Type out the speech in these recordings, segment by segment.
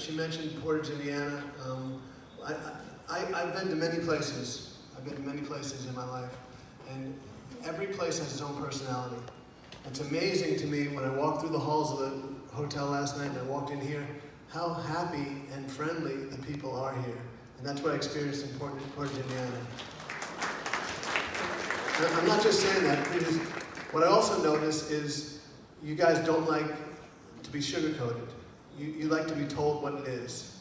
she mentioned Portage, Indiana. I've been to many places. I've been to many places in my life, and every place has its own personality. It's amazing to me when I walked through the halls of the hotel last night and I walked in here, how happy and friendly the people are here. And that's what I experienced in Portage, Indiana. And I'm not just saying that, because what I also notice is you guys don't like to be sugar-coated. You like to be told what it is.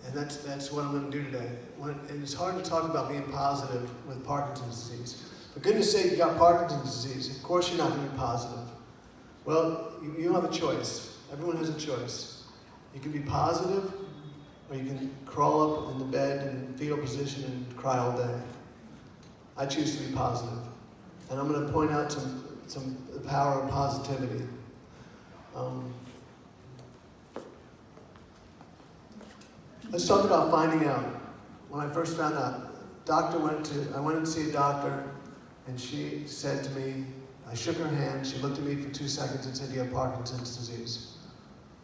And that's what I'm going to do today. And it's hard to talk about being positive with Parkinson's disease. For goodness sake, you got Parkinson's disease. Of course you're not going to be positive. Well, you have a choice. Everyone has a choice. You can be positive, or you can crawl up in the bed in fetal position and cry all day. I choose to be positive. And I'm going to point out the power of positivity. Let's talk about finding out. When I first found out, I went to see a doctor, and she said to me, I shook her hand, she looked at me for 2 seconds and said, you have Parkinson's disease.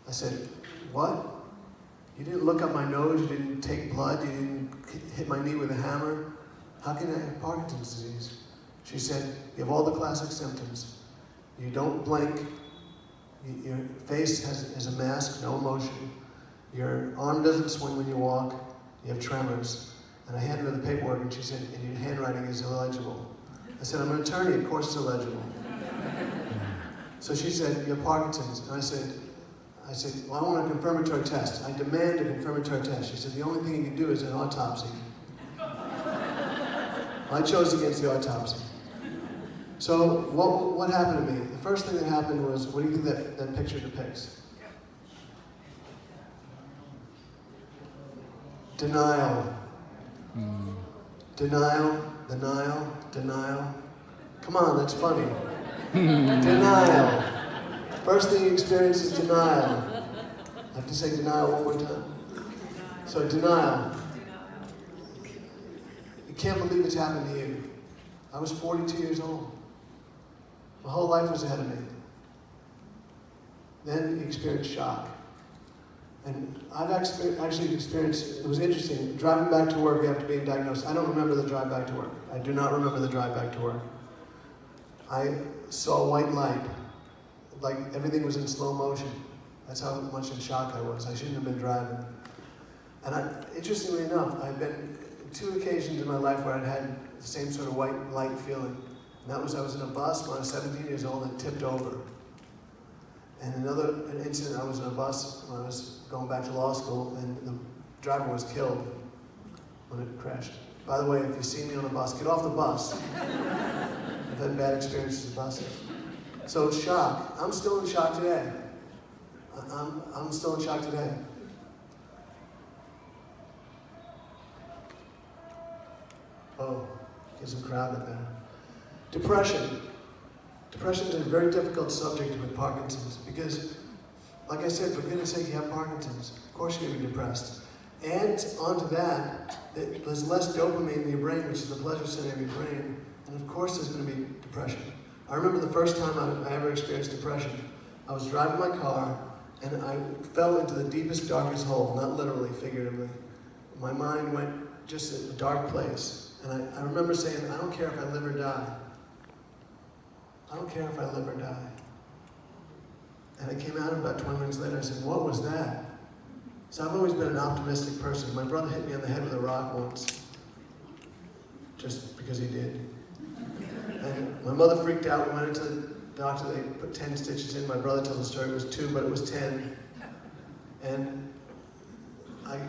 I said, what? You didn't look up my nose, you didn't take blood, you didn't hit my knee with a hammer. How can I have Parkinson's disease? She said, you have all the classic symptoms. You don't blink, your face has a mask, no emotion. Your arm doesn't swing when you walk, you have tremors. And I handed her the paperwork and she said, and your handwriting is illegible. I said, I'm an attorney, of course it's illegible. So she said, you have Parkinson's. And I said, well, I want a confirmatory test. I demand a confirmatory test. She said, the only thing you can do is an autopsy. I chose against the autopsy. So what happened to me? The first thing that happened was, what do you think that picture depicts? Denial. Denial, denial, denial. Come on, that's funny. Denial. First thing you experience is denial. I have to say denial one more time. So denial. You can't believe it's happened to you. I was 42 years old. My whole life was ahead of me. Then you experience shock. And I've actually experienced, it was interesting, driving back to work after being diagnosed. I don't remember the drive back to work. I do not remember the drive back to work. I saw a white light, like everything was in slow motion. That's how much in shock I was. I shouldn't have been driving. And interestingly enough, I've been 2 occasions in my life where I'd had the same sort of white light feeling. And that was, I was in a bus when I was 17 years old and tipped over. And an incident, I was in a bus when I was going back to law school, and the driver was killed when it crashed. By the way, if you see me on a bus, get off the bus. I've had bad experiences with buses. So shock. I'm still in shock today. I'm still in shock today. Oh, get some crowd in there. Depression. Depression is a very difficult subject with Parkinson's because, like I said, for goodness sake, you have Parkinson's. Of course you're going to be depressed. And onto that, there's less dopamine in your brain, which is the pleasure center of your brain. And of course there's going to be depression. I remember the first time I ever experienced depression. I was driving my car, and I fell into the deepest, darkest hole, not literally, figuratively. My mind went just in a dark place. And I remember saying, I don't care if I live or die. I don't care if I live or die. And I came out about 20 minutes later and I said, what was that? So I've always been an optimistic person. My brother hit me on the head with a rock once, just because he did. And my mother freaked out. We went into the doctor, they put 10 stitches in. My brother tells the story, it was 2, but it was 10. And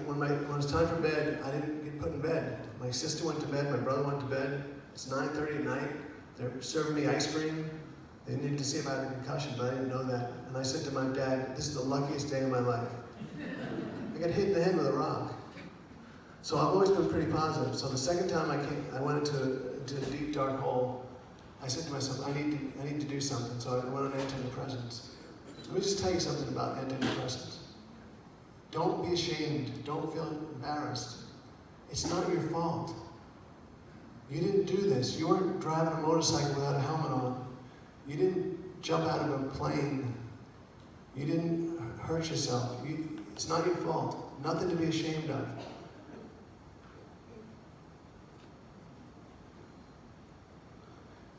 when it was time for bed, I didn't get put in bed. My sister went to bed, my brother went to bed. It's 9:30 at night. They're serving me ice cream. They needed to see if I had a concussion, but I didn't know that. And I said to my dad, this is the luckiest day of my life. I got hit in the head with a rock. So I've always been pretty positive. So the second time I went into a deep, dark hole, I said to myself, I need to do something. So I went on antidepressants. Let me just tell you something about antidepressants. Don't be ashamed. Don't feel embarrassed. It's not your fault. You didn't do this. You weren't driving a motorcycle without a helmet on. You didn't jump out of a plane. You didn't hurt yourself. It's not your fault. Nothing to be ashamed of.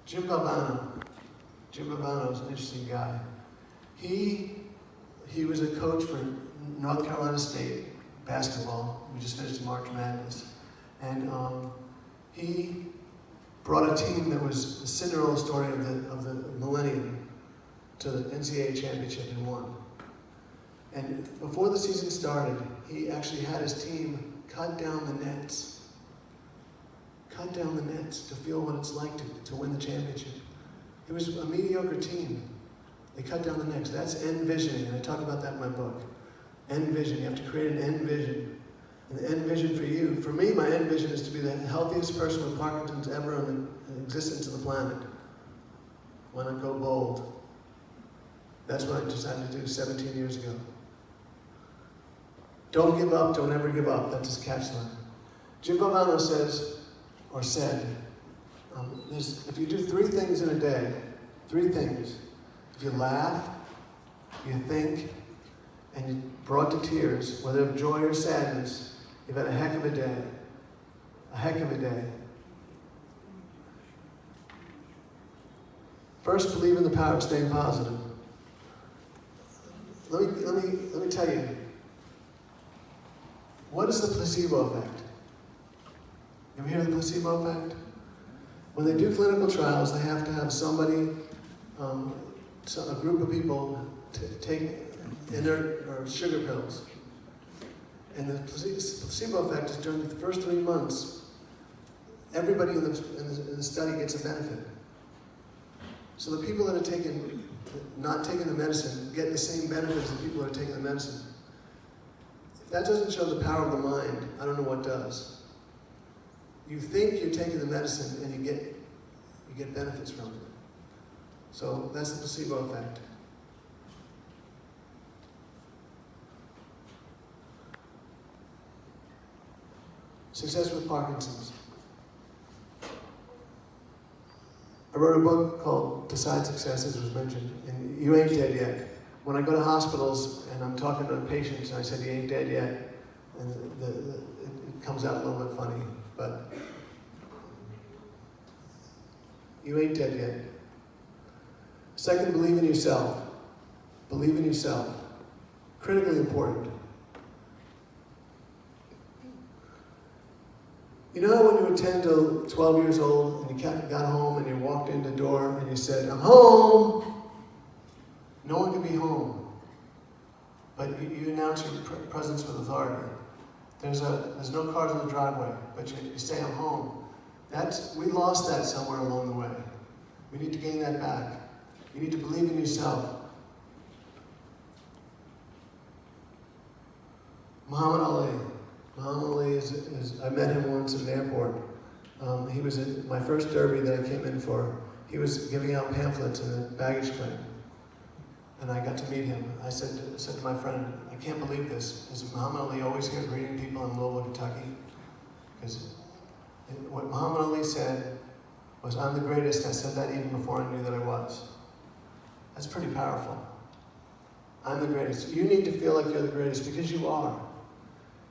JohnBaumann is an interesting guy. He was a coach for North Carolina State basketball. We just finished March Madness. And he brought a team that was the Cinderella story of the millennium to the NCAA championship and won. And before the season started, he actually had his team cut down the nets to feel what it's like to win the championship. It was a mediocre team. They cut down the nets. That's envisioning, and I talk about that in my book. Envision. You have to create an end vision. And the end vision for you, for me, my end vision is to be the healthiest person with Parkinson's ever in the existence of the planet. Why not go bold? That's what I decided to do 17 years ago. Don't give up, don't ever give up. That's his catchline. JohnBaumann said, if you do 3 things in a day, 3 things. If you laugh, you think, and you're brought to tears, whether of joy or sadness, you've had a heck of a day. A heck of a day. First, believe in the power of staying positive. Let me tell you, what is the placebo effect? You ever hear of the placebo effect? When they do clinical trials, they have to have somebody, a group of people take inert or sugar pills. And the placebo effect is during the first 3 months, everybody in the study gets a benefit. So the people that are not taking the medicine get the same benefits as the people that are taking the medicine. If that doesn't show the power of the mind, I don't know what does. You think you're taking the medicine and you get benefits from it. So that's the placebo effect. Success with Parkinson's. I wrote a book called Decide Success, as was mentioned, and you ain't dead yet. When I go to hospitals and I'm talking to patients and I said, you ain't dead yet, and it comes out a little bit funny, but you ain't dead yet. Second, believe in yourself. Believe in yourself. Critically important. You know when you were 10 to 12 years old and you got home and you walked in the door and you said, I'm home? No one can be home. But you announce your presence with authority. There's no cars in the driveway, but you say, I'm home. We lost that somewhere along the way. We need to gain that back. You need to believe in yourself. Muhammad Ali is I met him once at an airport. He was in my first derby that I came in for. He was giving out pamphlets in a baggage claim. And I got to meet him. I said to my friend, I can't believe this. Is Muhammad Ali always here greeting people in Louisville, Kentucky? Because what Muhammad Ali said was, I'm the greatest. I said that even before I knew that I was. That's pretty powerful. I'm the greatest. You need to feel like you're the greatest because you are.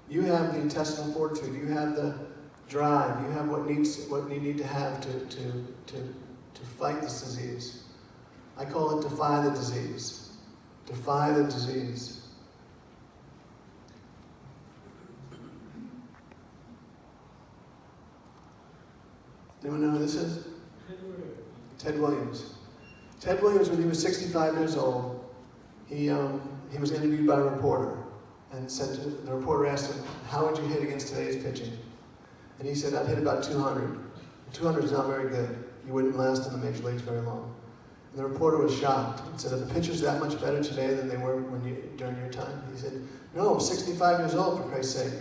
You have the intestinal fortitude. You have the drive. You have what you need to have to fight this disease. I call it Defy the Disease. Defy the disease. Anyone know who this is? Ted Williams. Ted Williams, when he was 65 years old, he was interviewed by a reporter, and the reporter asked him, how would you hit against today's pitching? And he said, I'd hit about 200. 200 is not very good. You wouldn't last in the major leagues very long. And the reporter was shocked and said, are the pitchers that much better today than they were during your time? He said, no, I'm 65 years old, for Christ's sake.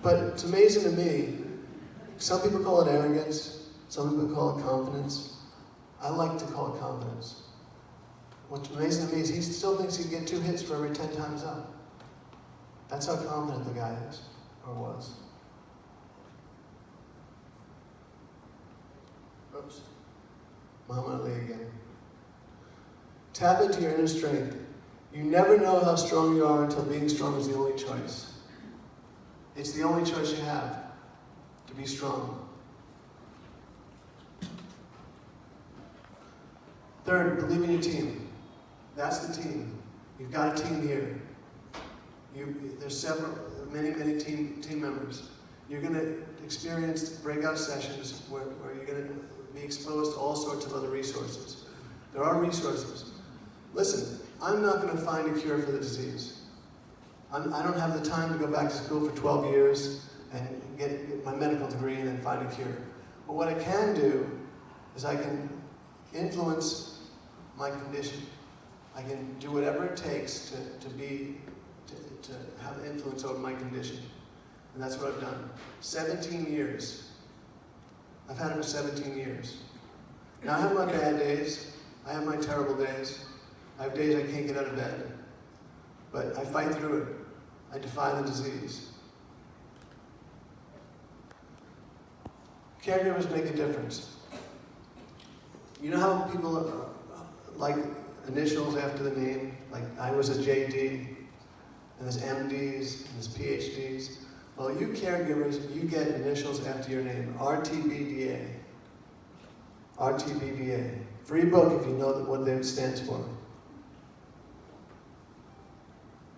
But it's amazing to me, some people call it arrogance, some people call it confidence. I like to call it confidence. What's amazing to me is he still thinks he can get 2 hits for every 10 times up. That's how confident the guy is, or was. Oops. Muhammad Ali again. Tap into your inner strength. You never know how strong you are until being strong is the only choice. It's the only choice you have, to be strong. Third, believe in your team. That's the team. You've got a team here. There's many team members. You're going to experience breakout sessions where you're going to be exposed to all sorts of other resources. There are resources. Listen, I'm not going to find a cure for the disease. I don't have the time to go back to school for 12 years and get my medical degree and then find a cure. But what I can do is I can influence my condition. I can do whatever it takes to have influence over my condition. And that's what I've done. 17 years. I've had it for 17 years. Now I have my bad days. I have my terrible days. I have days I can't get out of bed. But I fight through it. I defy the disease. Caregivers make a difference. You know how people like initials after the name? Like I was a JD, and there's MDs, and there's PhDs. Well, you caregivers, you get initials after your name. RTBDA. RTBDA. Free book if you know what it stands for.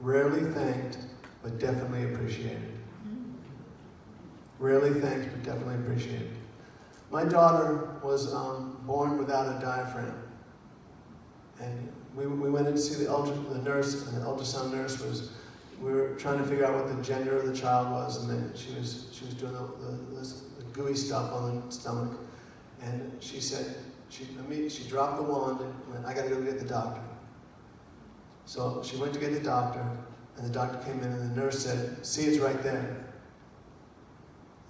Rarely thanked, but definitely appreciated. Rarely thanked, but definitely appreciated. My daughter was born without a diaphragm. And we went in to see the nurse, and the ultrasound nurse we were trying to figure out what the gender of the child was, and then she was doing the gooey stuff on the stomach. And she said, she dropped the wand and went, I gotta go get the doctor. So she went to get the doctor, and the doctor came in, and the nurse said, see, it's right there.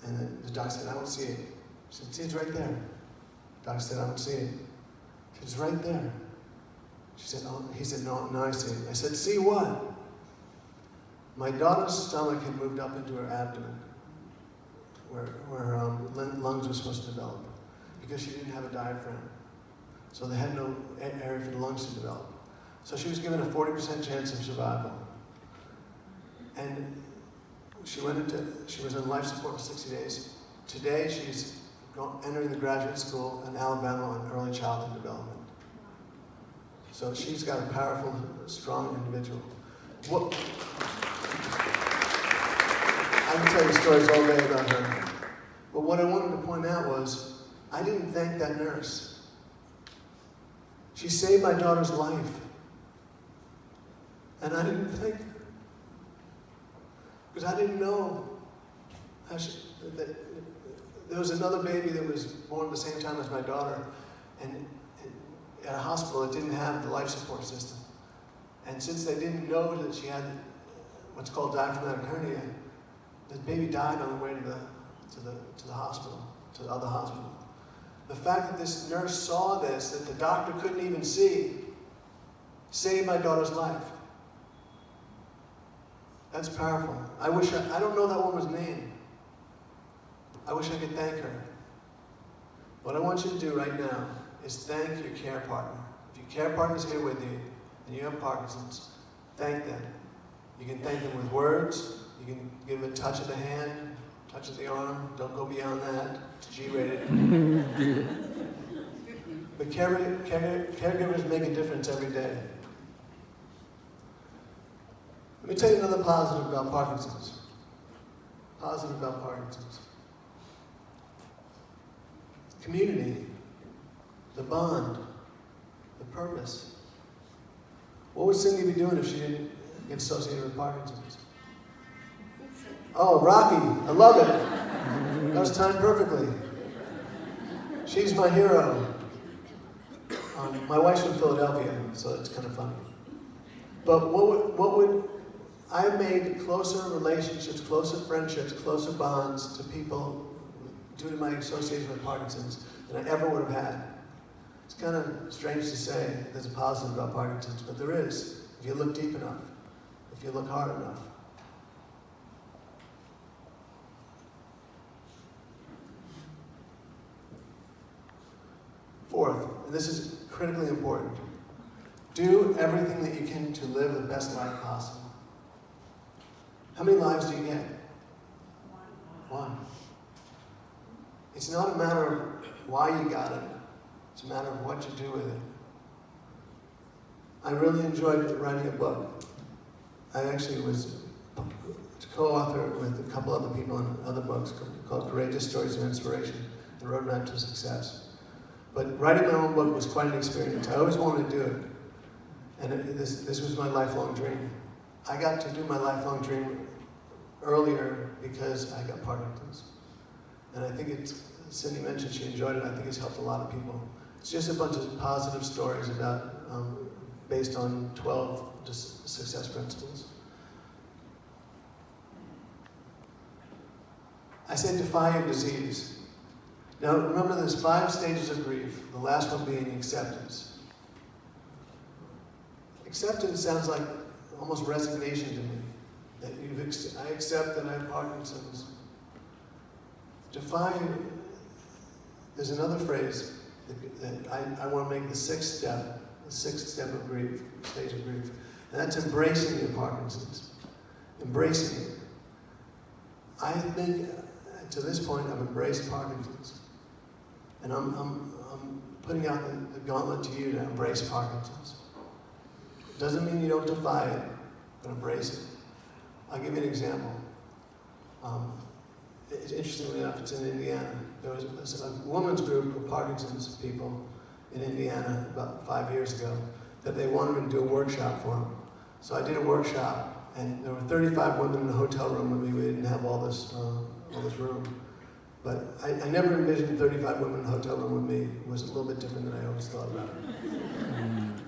And the doctor said, I don't see it. She said, see, it's right there. The doctor said, I don't see it. She said, it's right there. She said, oh, he said, no, I see it. I said, see what? My daughter's stomach had moved up into her abdomen, where lungs were supposed to develop, because she didn't have a diaphragm. So they had no area for the lungs to develop. So she was given a 40% chance of survival. And she was on life support for 60 days. Today she's entering the graduate school in Alabama on early childhood development. So she's got a powerful, strong individual. I can tell you stories all day about her. But what I wanted to point out was, I didn't thank that nurse. She saved my daughter's life. And I didn't thank her. Because I didn't know that there was another baby that was born at the same time as my daughter. And at a hospital, it didn't have the life support system. And since they didn't know that she had what's called diaphragmatic hernia, the baby died on the way to the hospital, to the other hospital. The fact that this nurse saw this, that the doctor couldn't even see, saved my daughter's life. That's powerful. I don't know that woman's name. I wish I could thank her. What I want you to do right now is thank your care partner. If your care partner's here with you and you have Parkinson's, thank them. You can thank them with words. You can give a touch of the hand, touch of the arm. Don't go beyond that. It's G-rated. But caregivers make a difference every day. Let me tell you another positive about Parkinson's. Positive about Parkinson's. Community, the bond, the purpose. What would Cindy be doing if she didn't get associated with Parkinson's? Oh, Rocky, I love it. That was timed perfectly. She's my hero. My wife's from Philadelphia, so it's kind of funny. But what would I made closer relationships, closer friendships, closer bonds to people due to my association with Parkinson's than I ever would have had. It's kind of strange to say there's a positive about Parkinson's, but there is, if you look deep enough, if you look hard enough. Fourth, and this is critically important, Do everything that you can to live the best life possible. How many lives do you get? One. It's not a matter of why you got it. It's a matter of what you do with it. I really enjoyed writing a book. I actually was co-author with a couple other people on other books called Courageous Stories of Inspiration and Roadmap to Success. But writing my own book was quite an experience. I always wanted to do it. And this was my lifelong dream. I got to do my lifelong dream earlier because I got Parkinson's. And I think Cindy mentioned she enjoyed it. I think it's helped a lot of people. It's just a bunch of positive stories about, based on 12 success principles. I said defy your disease. Now remember there's 5 stages of grief, the last one being acceptance. Acceptance sounds like almost resignation to me. That I accept that I have Parkinson's. Defy, there's another phrase that I want to make the 6th step of grief, stage of grief. And that's embracing your Parkinson's. Embracing it. I think, to this point, I've embraced Parkinson's. And I'm putting out the gauntlet to you to embrace Parkinson's. Doesn't mean you don't defy it, but embrace it. I'll give you an example. Interestingly enough, it's in Indiana. There was a women's group of Parkinson's people in Indiana about 5 years ago that they wanted me to do a workshop for them. So I did a workshop, and there were 35 women in a hotel room with me. We didn't have all this room. But I never envisioned 35 women in a hotel room with me. It was a little bit different than I always thought about it.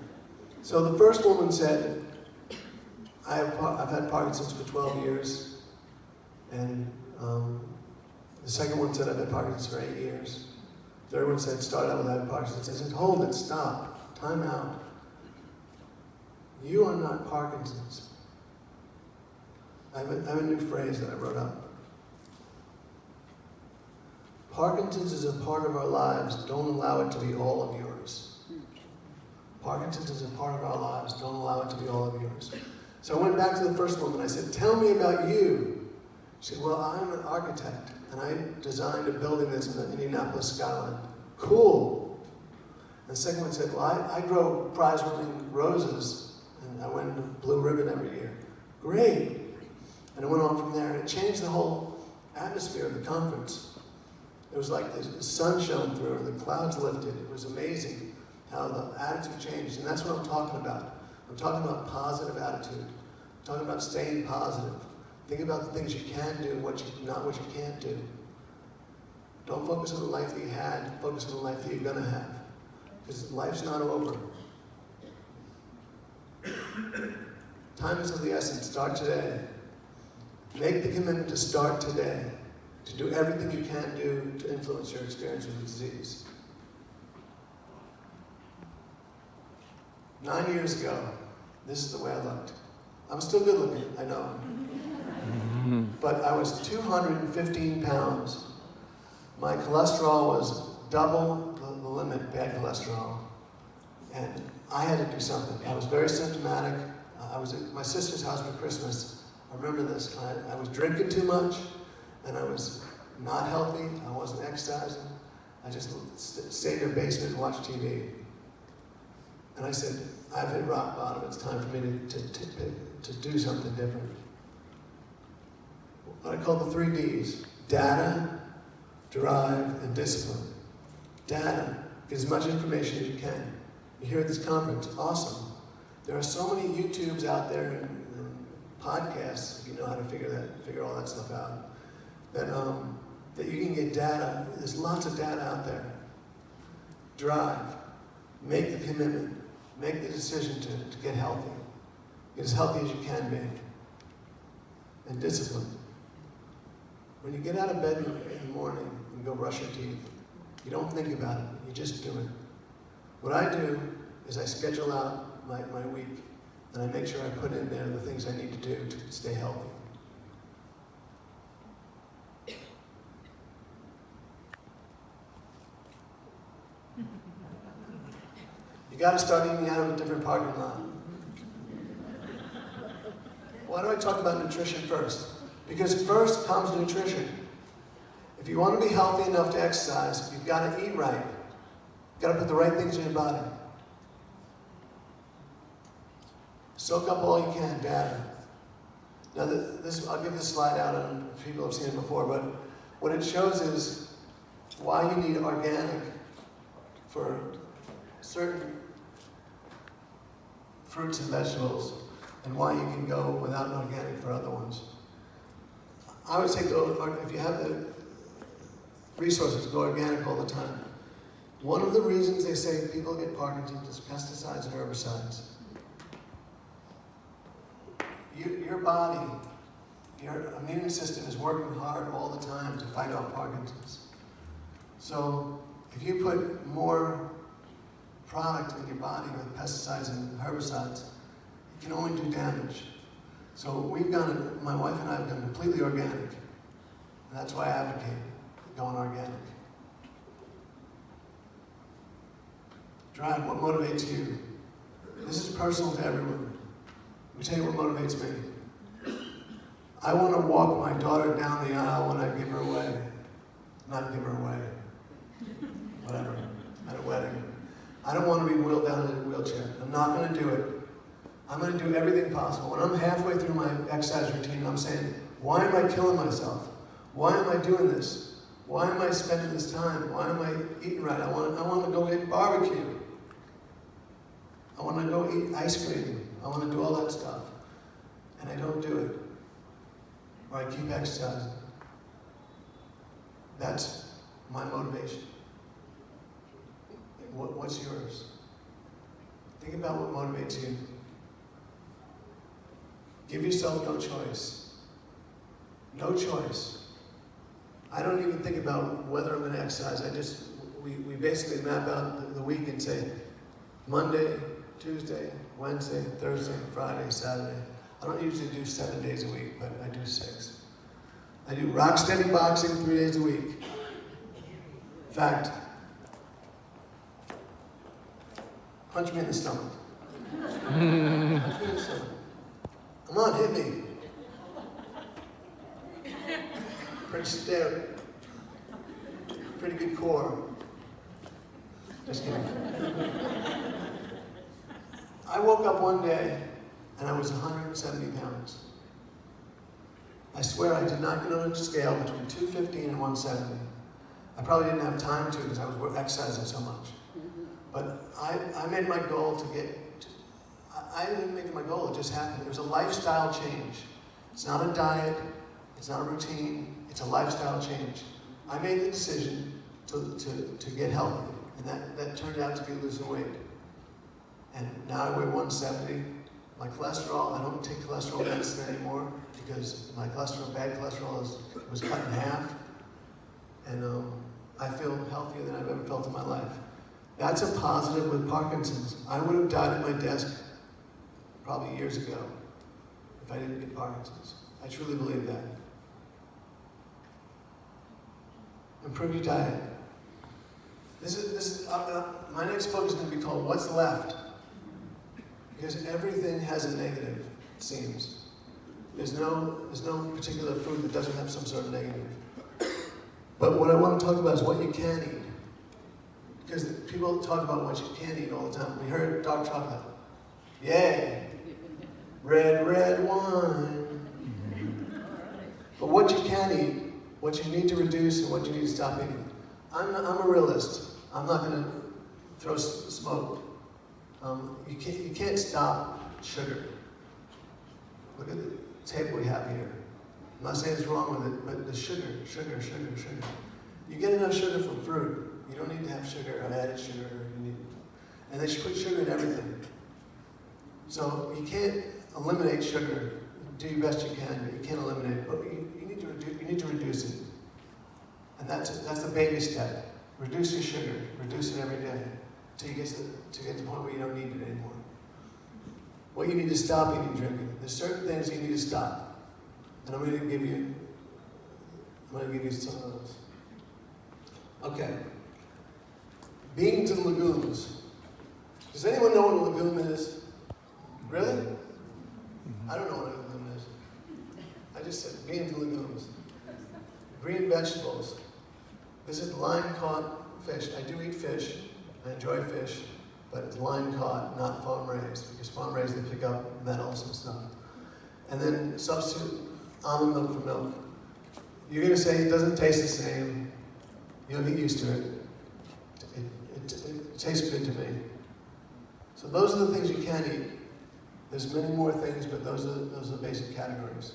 So the first woman said, I've had Parkinson's for 12 years, and the second one said I've had Parkinson's for 8 years. The third one said, start out with having Parkinson's. I said, hold it, stop, time out. You are not Parkinson's. I have a new phrase that I wrote up. Parkinson's is a part of our lives. Don't allow it to be all of yours. Parkinson's is a part of our lives. Don't allow it to be all of yours. So I went back to the first woman. I said, tell me about you. She said, well, I'm an architect, and I designed a building that's in the Indianapolis skyline. Cool. And the second one said, well, I grow prize-winning roses, and I win the blue ribbon every year. Great. And it went on from there, and it changed the whole atmosphere of the conference. It was like the sun shone through, and the clouds lifted. It was amazing how the attitude changed, and that's what I'm talking about. I'm talking about positive attitude. I'm talking about staying positive. Think about the things you can do, not what you can't do. Don't focus on the life that you had, focus on the life that you're gonna have. Because life's not over. Time is of the essence, start today. Make the commitment to start today, to do everything you can do to influence your experience with the disease. 9 years ago, this is the way I looked. I'm still good looking, I know. But I was 215 pounds. My cholesterol was double the limit, bad cholesterol. And I had to do something. I was very symptomatic. I was at my sister's house for Christmas. I remember this. I was drinking too much, and I was not healthy. I wasn't exercising. I just stayed in the basement and watched TV. And I said, I've hit rock bottom. It's time for me to do something different. What I call the 3 Ds: data, drive, and discipline. Data, get as much information as you can. You're here at this conference, awesome. There are so many YouTubes out there and podcasts, if you know how to figure all that stuff out, that you can get data. There's lots of data out there. Drive, make the commitment, make the decision to get healthy. Get as healthy as you can be. And discipline. When you get out of bed in the morning and go brush your teeth, you don't think about it, you just do it. What I do is I schedule out my week, and I make sure I put in there the things I need to do to stay healthy. You got to start eating out of a different parking lot. Why do I talk about nutrition first? Because first comes nutrition. If you want to be healthy enough to exercise, you've got to eat right. You've got to put the right things in your body. Soak up all you can, data. Now, I'll give this slide out, and people have seen it before, but what it shows is why you need organic for certain fruits and vegetables, and why you can go without an organic for other ones. I would say go, if you have the resources, go organic all the time. One of the reasons they say people get Parkinson's is pesticides and herbicides. Your body, your immune system is working hard all the time to fight off Parkinson's. So if you put more product in your body with pesticides and herbicides, it can only do damage. So my wife and I have gone completely organic. And that's why I advocate going organic. Drive, what motivates you? This is personal to everyone. Let me tell you what motivates me. I want to walk my daughter down the aisle when I give her away. Not give her away. Whatever. At a wedding. I don't want to be wheeled down in a wheelchair. I'm not going to do it. I'm going to do everything possible. When I'm halfway through my exercise routine, I'm saying, why am I killing myself? Why am I doing this? Why am I spending this time? Why am I eating right? I want to go eat barbecue. I want to go eat ice cream. I want to do all that stuff. And I don't do it. Or I keep exercising. That's my motivation. What's yours? Think about what motivates you. Give yourself no choice. No choice. I don't even think about whether I'm going to exercise. We basically map out the week and say Monday, Tuesday, Wednesday, Thursday, Friday, Saturday. I don't usually do 7 days a week, but I do 6. I do rock steady boxing 3 days a week. In fact, punch me in the stomach. Punch me in the stomach. Come on, hit me. Pretty stiff. Pretty good core. Just kidding. I woke up one day and I was 170 pounds. I swear I did not get on a scale between 215 and 170. I probably didn't have time to because I was exercising so much. But I made my goal to get, I didn't make it my goal, it just happened. It was a lifestyle change. It's not a diet, it's not a routine, it's a lifestyle change. I made the decision to get healthy, and that turned out to be losing weight. And now I weigh 170. My cholesterol, I don't take cholesterol medicine anymore because my cholesterol, bad cholesterol was cut in half. And I feel healthier than I've ever felt in my life. That's a positive with Parkinson's. I would have died at my desk probably years ago if I didn't get Parkinson's. I truly believe that. Improve your diet. My next book is going to be called What's Left? Because everything has a negative, it seems. There's no particular food that doesn't have some sort of negative. But what I want to talk about is what you can eat. Because people talk about what you can't eat all the time. We heard dark chocolate. Yay! Red, red wine. But what you can eat, what you need to reduce, and what you need to stop eating. I'm a realist. I'm not going to throw smoke. You can't stop sugar. Look at the table we have here. I'm not saying it's wrong with it, but the sugar. You get enough sugar from fruit. You don't need to have sugar or added sugar. And they should put sugar in everything. So you can't eliminate sugar. Do your best you can, but you can't eliminate it. But you need to reduce it. And that's the baby step. Reduce your sugar. Reduce it every day until you get to the point where you don't need it anymore. What you need to stop eating, drinking. There's certain things you need to stop. And I'm going to give you some of those. Okay. Beans and legumes. Does anyone know what a legume is? Really? I don't know what a legume is. I just said, be into legumes. Green vegetables. Visit line-caught fish. I do eat fish. I enjoy fish. But it's line-caught, not farm-raised. Because farm-raised, they pick up metals and stuff. And then substitute almond milk for milk. You're going to say it doesn't taste the same. You'll get used to it. It tastes good to me. So those are the things you can eat. There's many more things, but those are the basic categories.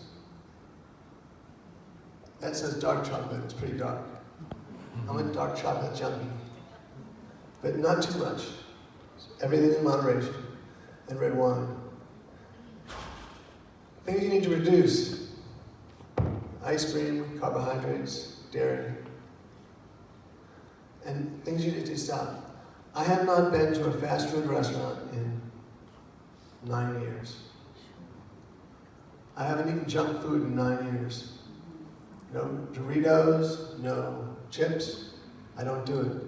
That says dark chocolate. It's pretty dark. I'm a dark chocolate junkie. But not too much. Everything in moderation. And red wine. Things you need to reduce. Ice cream, carbohydrates, dairy. And things you need to stop. I have not been to a fast food restaurant in 9 years. I haven't eaten junk food in 9 years. No Doritos, no chips. I don't do it.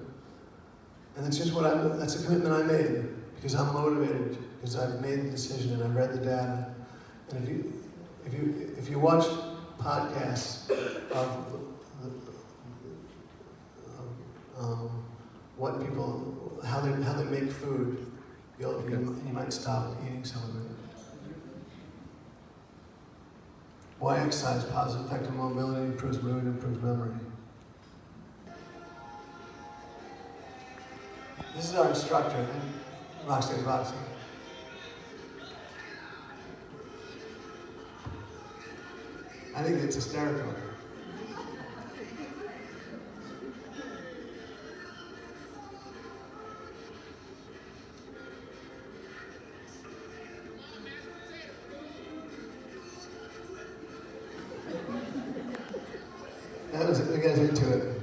And that's just that's a commitment I made because I'm motivated, because I've made the decision and I've read the data. And if you watch podcasts of what people, how they make food, you might stop eating some of it. Why exercise? Positive effect on mobility, improves mood, improves memory. This is our instructor, Roxy. I think it's hysterical. We got into it.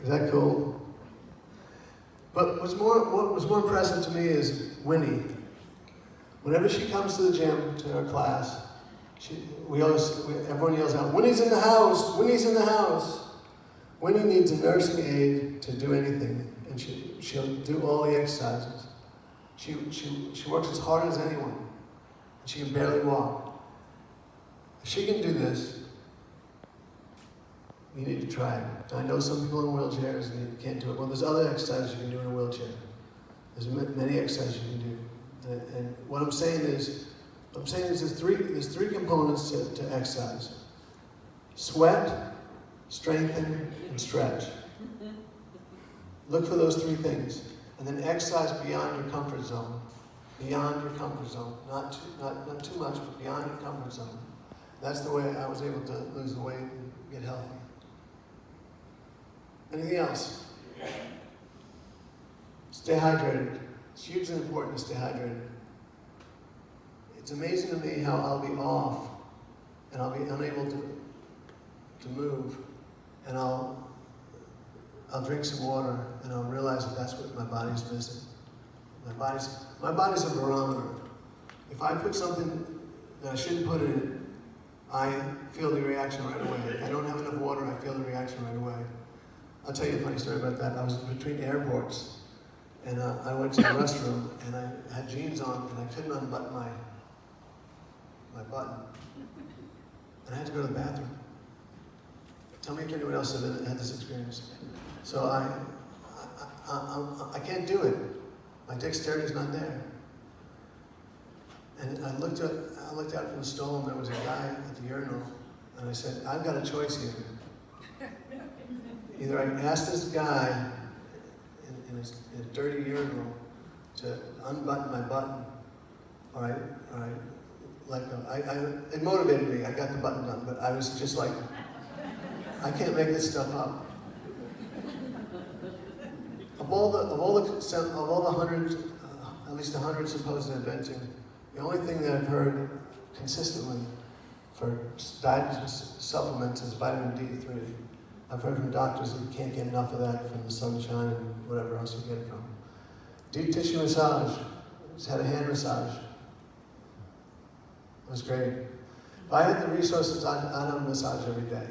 Is that cool? But what was more impressive to me is Winnie. Whenever she comes to the gym, to her class, everyone yells out, "Winnie's in the house! Winnie's in the house!" Winnie needs a nursing aide to do anything, and she'll do all the exercises. She works as hard as anyone, and she can barely walk. If she can do this, you need to try it. I know some people in wheelchairs and you can't do it. Well, there's other exercises you can do in a wheelchair. There's many exercises you can do. And what I'm saying is there's three components to exercise: sweat, strengthen, and stretch. Look for those three things, and then exercise beyond your comfort zone. Beyond your comfort zone, not too much, but beyond your comfort zone. That's the way I was able to lose the weight and get healthy. Anything else? Stay hydrated. It's hugely important to stay hydrated. It's amazing to me how I'll be off and I'll be unable to move, and I'll drink some water and I'll realize that that's what my body's missing. My body's a barometer. If I put something that I shouldn't put in it, I feel the reaction right away. If I don't have enough water, I feel the reaction right away. I'll tell you a funny story about that. I was between airports, and I went to the restroom, and I had jeans on, and I couldn't unbutton my button. And I had to go to the bathroom. Tell me if anyone else had this experience. So I can't do it. My dexterity is not there. And I looked out from the stall, and there was a guy at the urinal, and I said, "I've got a choice here. Either I can ask this guy in a dirty urinal to unbutton my button, or I let go." It motivated me. I got the button done, but I was just like, I can't make this stuff up. Of all the hundreds, at least 100 supposed inventing, the only thing that I've heard consistently for diet supplements is vitamin D3. I've heard from doctors that you can't get enough of that from the sunshine and whatever else you get it from. Deep tissue massage. Just had a hand massage. It was great. If I had the resources, I'd have a massage every day.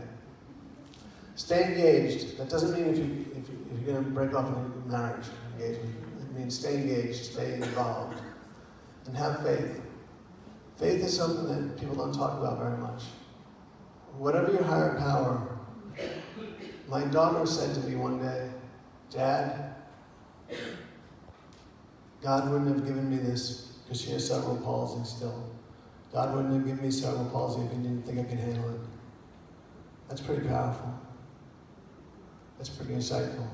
Stay engaged. That doesn't mean if you're going to break off a marriage engagement. It means stay engaged, stay involved, and have faith. Faith is something that people don't talk about very much. Whatever your higher power, my daughter said to me one day, Dad, God wouldn't have given me this, because she has cerebral palsy still. God wouldn't have given me cerebral palsy if he didn't think I could handle it. That's pretty powerful. That's pretty insightful.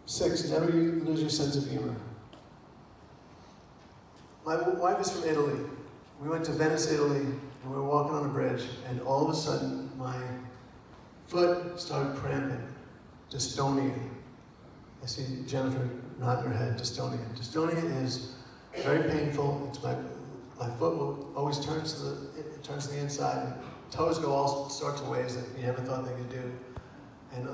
6, never lose your sense of humor. My wife is from Italy. We went to Venice, Italy, and we were walking on a bridge, and all of a sudden, my foot started cramping. Dystonia. I see Jennifer nodding her head. Dystonia. Dystonia is very painful. It's my foot will always turn to the inside. And toes go all sorts of ways that you never thought they could do, and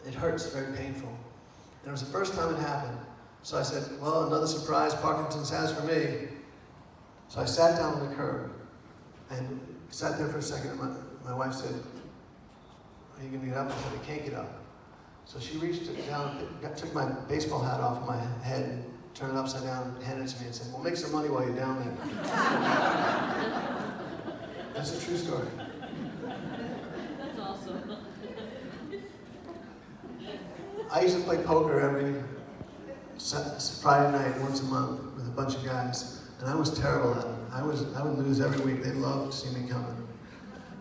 it hurts. Very painful. And it was the first time it happened. So I said, well, another surprise Parkinson's has for me. So I sat down on the curb and sat there for a second. And my wife said, are you going to get up? I said, I can't get up. So she reached down, took my baseball hat off my head and turned it upside down and handed it to me and said, well, make some money while you're down there. That's a true story. That's awesome. I used to play poker every Friday night, once a month, with a bunch of guys, and I was terrible at it. I would lose every week. They loved to see me coming.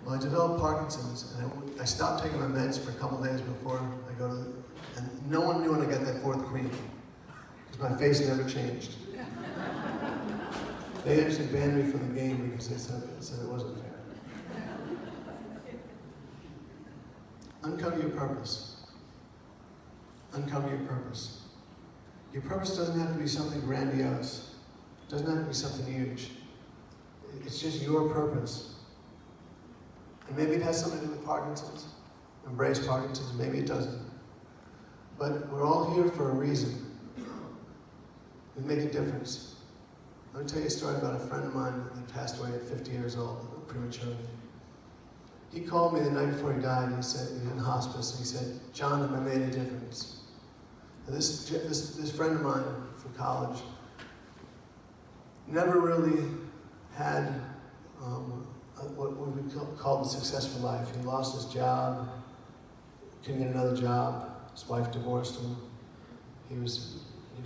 Well, I developed Parkinson's, and I stopped taking my meds for a couple days before I go to and no one knew when I got that 4th queen, because my face never changed. They actually banned me from the game because they said it wasn't fair. Uncover your purpose. Uncover your purpose. Your purpose doesn't have to be something grandiose. It doesn't have to be something huge. It's just your purpose. And maybe it has something to do with Parkinson's. Embrace Parkinson's. Maybe it doesn't. But we're all here for a reason. We make a difference. Let me tell you a story about a friend of mine that passed away at 50 years old, prematurely. He called me the night before he died. He said, he was in hospice, and he said, John, have I made a difference? And this friend of mine from college never really had what we call a successful life. He lost his job, couldn't get another job. His wife divorced him. He was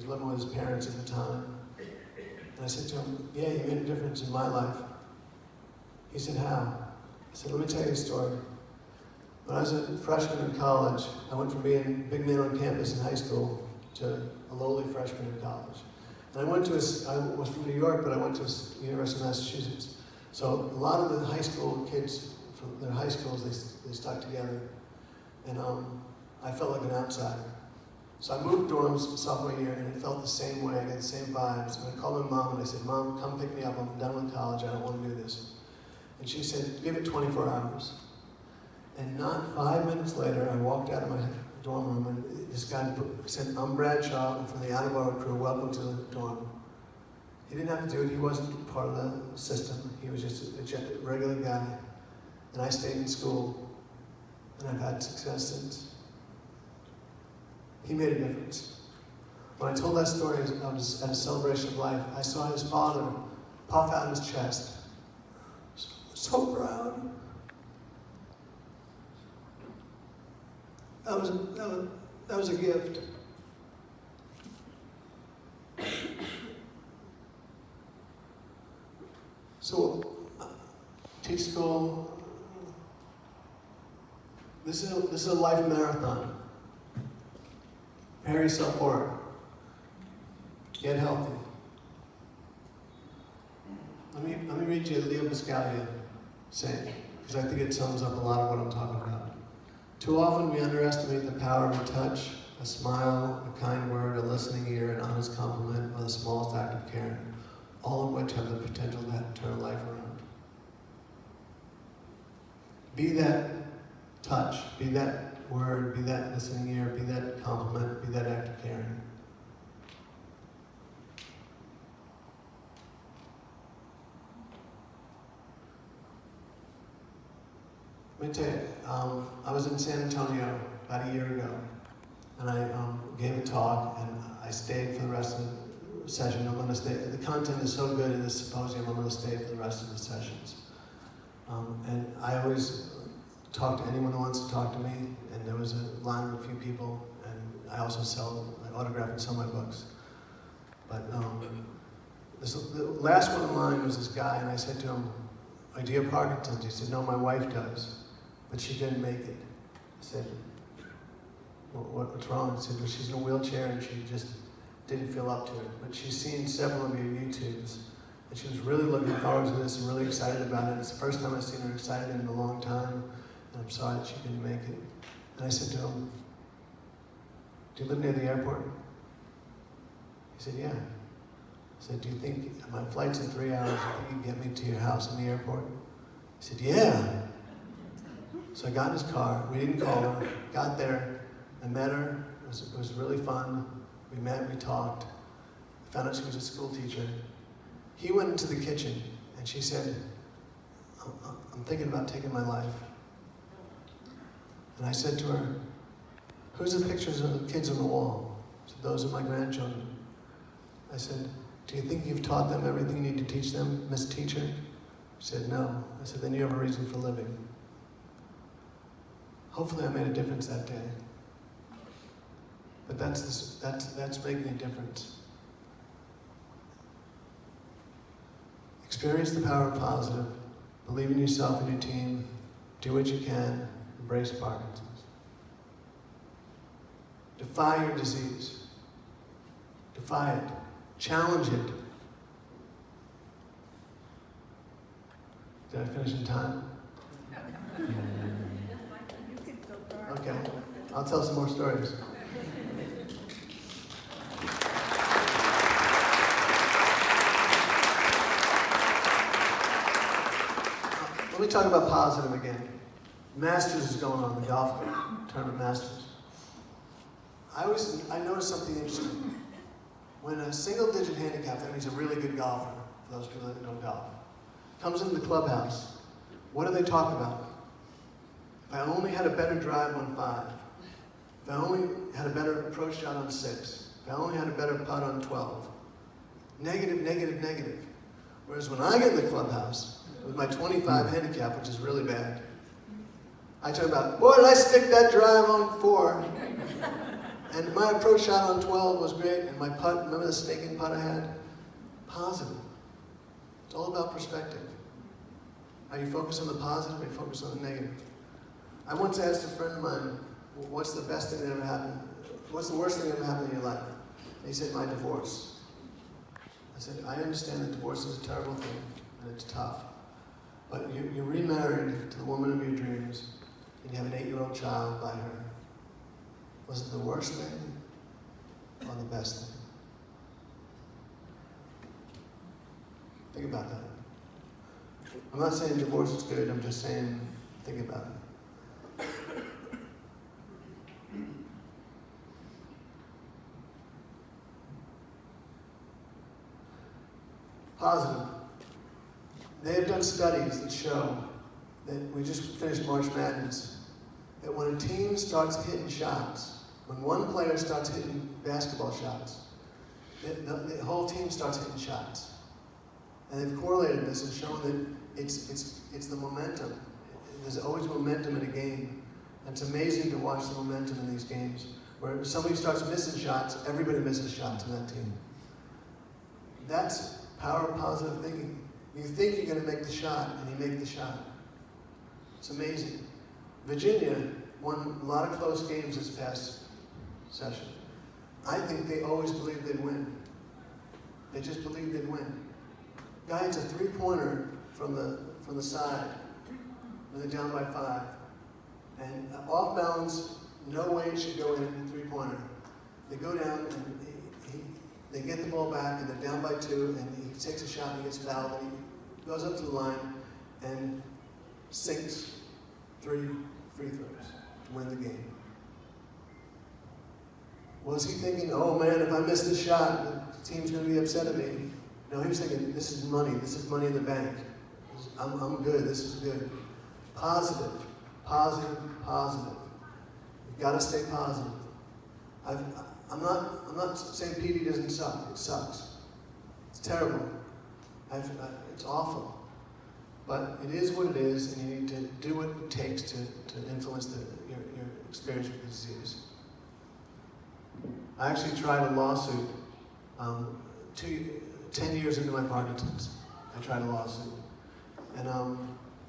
living with his parents at the time. And I said to him, yeah, you made a difference in my life. He said, how? I said, let me tell you a story. When I was a freshman in college, I went from being a big man on campus in high school to a lowly freshman in college. And I was from New York, but I went to University of Massachusetts. So a lot of the high school kids from their high schools, they stuck together. And I felt like an outsider. So I moved dorms sophomore year, and it felt the same way. I got the same vibes. And I called my mom, and I said, Mom, come pick me up. I'm done with college. I don't want to do this. And she said, give it 24 hours. And not 5 minutes later, I walked out of my dorm room, and this guy said, I'm Bradshaw, I'm from the Attleboro crew. Welcome to the dorm. He didn't have to do it. He wasn't part of the system. He was just a regular guy. And I stayed in school, and I've had success since. He made a difference. When I told that story, I was at a celebration of life. I saw his father puff out his chest. So proud. That was a gift. So, teach school. This is a life marathon. Prepare yourself for it. Get healthy. Let me read you Leo Biscaglia saying, because I think it sums up a lot of what I'm talking about. Too often we underestimate the power of a touch, a smile, a kind word, a listening ear, an honest compliment, or the smallest act of caring, all of which have the potential to turn life around. Be that touch, be that word, be that listening ear, be that compliment, be that act of caring. Let me tell you, I was in San Antonio about a year ago, and I gave a talk, and I stayed for the rest of the session. I'm going to stay. The content is so good in this symposium, I'm going to stay for the rest of the sessions. And I always talk to anyone who wants to talk to me, and there was a line of a few people, and I also autograph and sell my books. But the last one in line was this guy, and I said to him, do you have Parkinson's? He said, no, my wife does, but she didn't make it. I said, what's wrong? He said, well, she's in a wheelchair and she just didn't feel up to it. But she's seen several of your YouTubes, and she was really looking forward to this and really excited about it. It's the first time I've seen her excited in a long time, and I'm sorry that she couldn't make it. And I said to him, do you live near the airport? He said, yeah. I said, do you think, my flight's in 3 hours, do you think you can get me to your house in the airport? He said, yeah. So I got in his car, we didn't call her, got there, I met her, it was really fun. We met, we talked, I found out she was a school teacher. He went into the kitchen and she said, I'm thinking about taking my life. And I said to her, who's the pictures of the kids on the wall? I said, those are my grandchildren. I said, do you think you've taught them everything you need to teach them, Miss Teacher? She said, no. I said, then you have a reason for living. Hopefully I made a difference that day. But that's making a difference. Experience the power of positive. Believe in yourself and your team. Do what you can. Embrace Parkinson's. Defy your disease. Defy it. Challenge it. Did I finish in time? Okay. I'll tell some more stories. Let me talk about positive again. Masters is going on, the golf tournament Masters. I noticed something interesting. When a single-digit handicap, that means a really good golfer, for those people that don't golf, comes into the clubhouse, what do they talk about? If I only had a better drive on 5, if I only had a better approach shot on 6, if I only had a better putt on 12. Negative, negative, negative. Whereas when I get in the clubhouse, with my 25 handicap, which is really bad, I talk about, boy, did I stick that drive on 4. And my approach shot on 12 was great, and my putt, remember the snaking putt I had? Positive. It's all about perspective. Are you focused on the positive, or are you focused on the negative? I once asked a friend of mine, what's the best thing that ever happened? What's the worst thing that ever happened in your life? And he said, my divorce. I said, I understand that divorce is a terrible thing, and it's tough. But you're remarried to the woman of your dreams, and you have an 8-year-old child by her. Was it the worst thing or the best thing? Think about that. I'm not saying divorce is good, I'm just saying think about it. Positive. They have done studies that show that we just finished March Madness, that when a team starts hitting shots, when one player starts hitting basketball shots, the whole team starts hitting shots. And they've correlated this and shown that it's the momentum. There's always momentum in a game. And it's amazing to watch the momentum in these games, where if somebody starts missing shots, everybody misses shots in that team. That's power of positive thinking. You think you're going to make the shot, and you make the shot. It's amazing. Virginia won a lot of close games this past session. I think they always believed they'd win. They just believed they'd win. Guy hits a 3-pointer from the side when they're down by 5. And off balance, no way it should go in a 3-pointer. They go down and they get the ball back and they're down by 2, and he takes a shot and he gets fouled, and he goes up to the line and sinks 3 free throws to win the game. Was he thinking, oh man, if I miss this shot, the team's going to be upset at me? No, he was thinking, this is money in the bank. I'm good, this is good. Positive, positive, positive. Gotta stay positive. I'm not saying PD doesn't suck. It sucks. It's terrible. It's awful. But it is what it is, and you need to do what it takes to influence your experience with the disease. I actually tried a lawsuit 10 years into my Parkinson's. I tried a lawsuit. And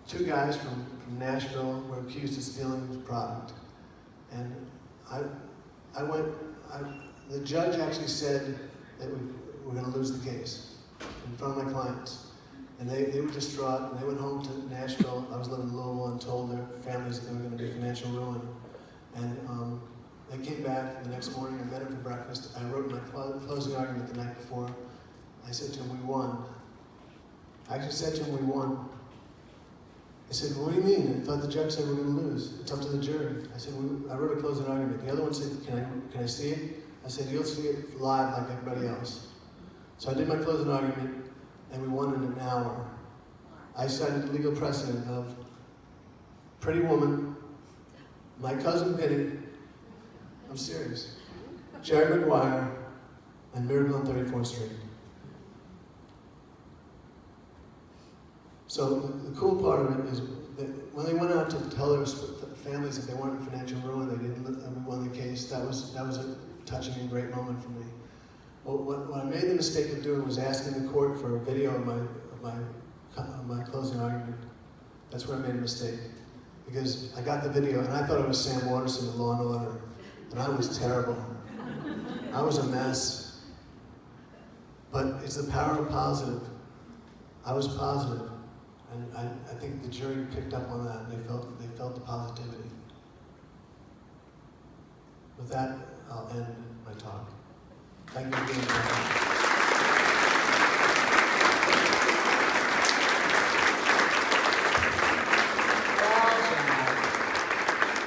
2 guys from Nashville were accused of stealing his product. And the judge actually said that we were going to lose the case in front of my clients. And they were distraught, and they went home to Nashville. I was living in Louisville, and told their families that they were going to be financial ruin. And they came back the next morning. I met them for breakfast. I wrote my closing argument the night before. I said to them, "We won." I actually said to them, "We won." They said, "What do you mean? I thought the judge said we're going to lose. It's up to the jury." I said, "I wrote a closing argument." The other one said, "Can I see it?" I said, "You'll see it live like everybody else." So I did my closing argument, and we won in an hour. I cited the legal precedent of Pretty Woman, My Cousin Vinny, I'm serious, Jerry Maguire, and Miracle on 34th Street. So the cool part of it is that when they went out to tell their families that they weren't in financial ruin, we won the case. That was a touching and great moment for me. Well, what I made the mistake of doing was asking the court for a video of my closing argument. That's where I made a mistake. Because I got the video and I thought it was Sam Waterston of Law & Order. And I was terrible. I was a mess. But it's the power of positive. I was positive. And I think the jury picked up on that, and they felt the positivity. With that, I'll end my talk. Thank you for being here. Well, John,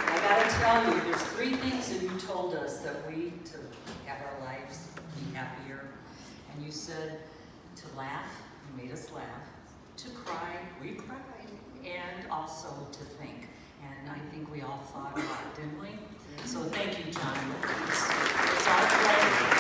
I gotta tell you, there's 3 things that you told us that we, to have our lives be happier. And you said to laugh, you made us laugh. To cry, we cried, and also to think. And I think we all thought a lot, didn't we? So thank you, John. It's our pleasure.